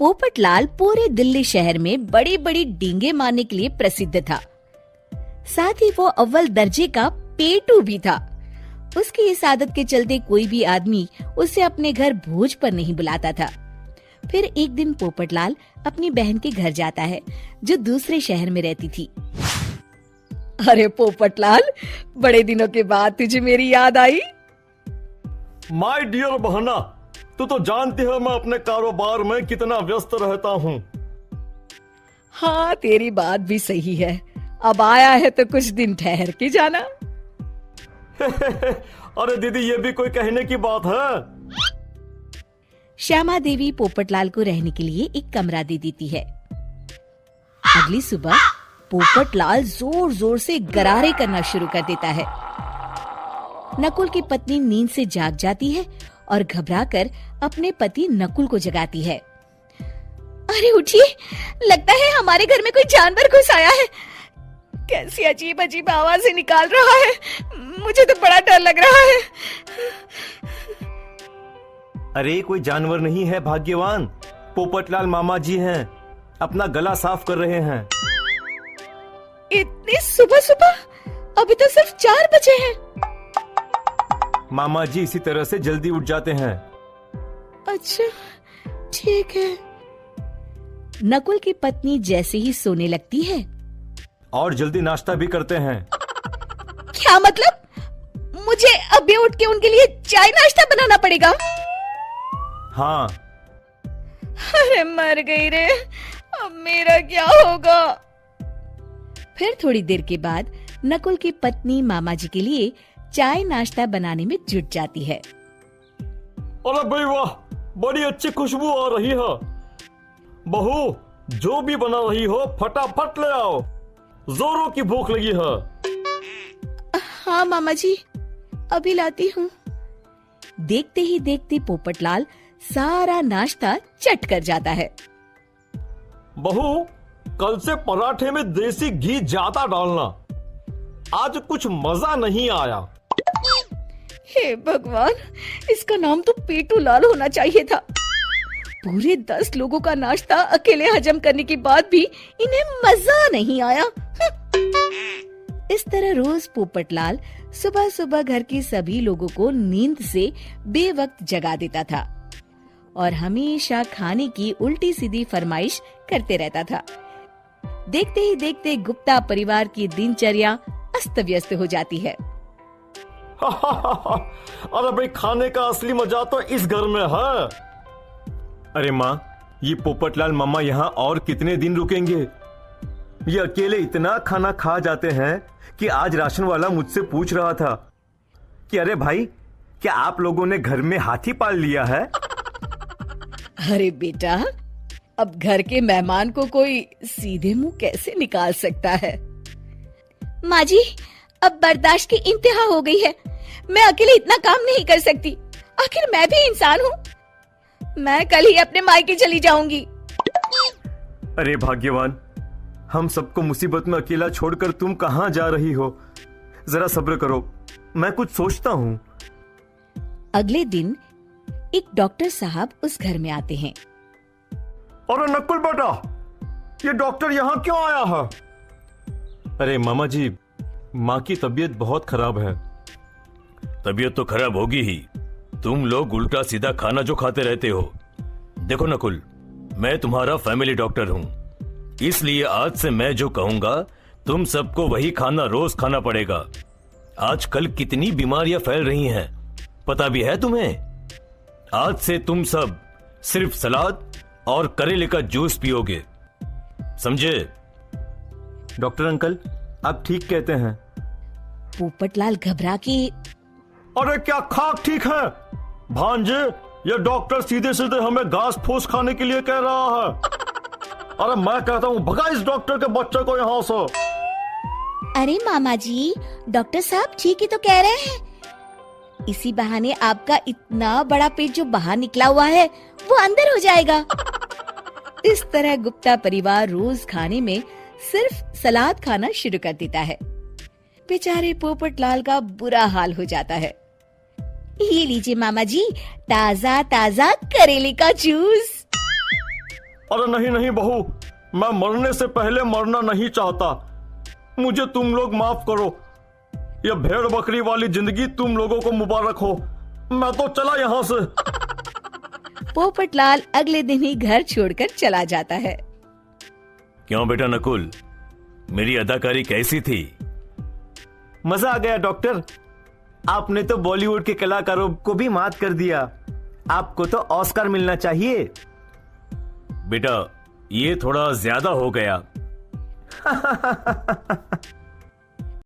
पोपटलाल पूरे दिल्ली शहर में बड़ी बड़ी डींगे मारने के लिए प्रसिद्ध था। साथ ही वो अव्वल दर्जे का पेटू भी था। उसकी इस आदत के चलते कोई भी आदमी उसे अपने घर भोज पर नहीं बुलाता था। फिर एक दिन पोपटलाल अपनी बहन के घर जाता है, जो दूसरे शहर में रहती थी। अरे पोपटलाल, बड़े दिनों के बाद तुझे मेरी याद आई। माय डियर बहना, तू तो जानती है मैं अपने कारोबार में कितना व्यस्त रहता हूँ। हाँ, तेरी बात भी सही है। अब आया है तो कुछ दिन ठहर के जाना। अरे दीदी, ये भी कोई कहने की बात है। श्यामा देवी पोपटलाल को रहने के लिए एक कमरा दे देती है। अगली सुबह पोपटलाल जोर जोर से गरारे करना शुरू कर देता है। नकुल की पत्नी नींद से जाग जाती है और घबराकर अपने पति नकुल को जगाती है। अरे उठिए, लगता है हमारे घर में कोई जानवर घुस आया है। कैसी अजीब अजीब आवाजें निकाल रहा है, मुझे तो बड़ा डर लग रहा है। अरे कोई जानवर नहीं है भाग्यवान, पोपटलाल मामा जी हैं, अपना गला साफ कर रहे हैं। इतनी सुबह सुबह? अभी तो सिर्फ 4 बजे हैं। मामा जी इसी तरह से जल्दी उठ जाते हैं। अच्छा, ठीक है। नकुल की पत्नी जैसे ही सोने लगती है और जल्दी नाश्ता भी करते हैं। क्या मतलब? मुझे अभी उठ के उनके लिए चाय नाश्ता बनाना पड़ेगा? हाँ। अरे मर गई रे, अब मेरा क्या होगा? फिर थोड़ी देर के बाद नकुल की पत्नी मामा जी के लिए चाय नाश्ता बनाने में जुट जाती है। अरे भाई वाह, बड़ी अच्छी खुशबू आ रही है। बहू, जो भी बना रही हो फटाफट ले आओ, जोरों की भूख लगी है। हाँ मामा जी, अभी लाती हूँ। देखते ही देखते पोपटलाल सारा नाश्ता चट कर जाता है। बहू, कल से पराठे में देसी घी ज्यादा डालना, आज कुछ मजा नहीं आया। हे भगवान, इसका नाम तो पेटू लाल होना चाहिए था। पूरे 10 लोगों का नाश्ता अकेले हजम करने के बाद भी इन्हें मजा नहीं आया। इस तरह रोज पोपटलाल सुबह सुबह घर के सभी लोगों को नींद से बेवक्त जगा देता था और हमेशा खाने की उल्टी सीधी फरमाइश करते रहता था। देखते ही देखते गुप्ता परिवार की दिनचर्या अस्त व्यस्त हो जाती है। अरे भाई, खाने का असली मजा तो इस घर में है। अरे माँ, ये पोपटलाल मामा यहाँ और कितने दिन रुकेंगे? ये अकेले इतना खाना खा जाते हैं कि आज राशन वाला मुझसे पूछ रहा था कि अरे भाई, क्या आप लोगों ने घर में हाथी पाल लिया है? अरे बेटा, अब घर के मेहमान को कोई सीधे मुंह कैसे निकाल सकता है? माँ जी, अब बर्दाश्त की इंतहा हो गई है। मैं अकेले इतना काम नहीं कर सकती। आखिर मैं भी इंसान हूँ। मैं कल ही अपने मायके चली जाऊंगी। अरे भाग्यवान, हम सबको मुसीबत में अकेला छोड़कर तुम कहाँ जा रही हो? जरा सब्र करो, मैं कुछ सोचता हूँ। अगले दिन एक डॉक्टर साहब उस घर में आते हैं। अरे नकुल बेटा, ये डॉक्टर यहाँ क्यों आया है? अरे मामा जी, माँ की तबीयत बहुत खराब है। तबीयत तो खराब होगी ही, तुम लोग उल्टा सीधा खाना जो खाते रहते हो। देखो नकुल, मैं तुम्हारा फैमिली डॉक्टर हूँ, इसलिए आज से मैं जो कहूंगा तुम सबको वही खाना रोज खाना पड़ेगा। आजकल कितनी बीमारियां फैल रही हैं, पता भी है तुम्हें? आज से तुम सब सिर्फ सलाद और करेले का जूस पियोगे, समझे? डॉक्टर अंकल, आप ठीक कहते हैं। पोपटलाल घबरा के, अरे क्या खाक ठीक है भांजे? ये डॉक्टर सीधे सीधे हमें घास फूस खाने के लिए कह रहा है। अरे मैं कहता हूँ भगा इस डॉक्टर के बच्चे को यहाँ से। अरे मामा जी, डॉक्टर साहब ठीक ही तो कह रहे हैं। इसी बहाने आपका इतना बड़ा पेट जो बाहर निकला हुआ है वो अंदर हो जाएगा। इस तरह गुप्ता परिवार रोज खाने में सिर्फ सलाद खाना शुरू कर देता है। बेचारे पोपटलाल का बुरा हाल हो जाता है। ये लीजिए मामा जी, ताजा ताजा करेले का जूस। अरे नहीं नहीं बहू, मैं मरने से पहले मरना नहीं चाहता। मुझे तुम लोग माफ करो। ये भेड़ बकरी वाली जिंदगी तुम लोगों को मुबारक हो। मैं तो चला यहाँ से। पोपटलाल अगले दिन ही घर छोड़कर चला जाता है। क्यों बेटा नकुल, मेरी अदाकारी कैसी थी? मजा आ गया डॉक्टर। आपने तो बॉलीवुड के कलाकारों को भी मात कर दिया। आपको तो ऑस्कर मिलना चाहिए। बेटा ये थोड़ा ज्यादा हो गया।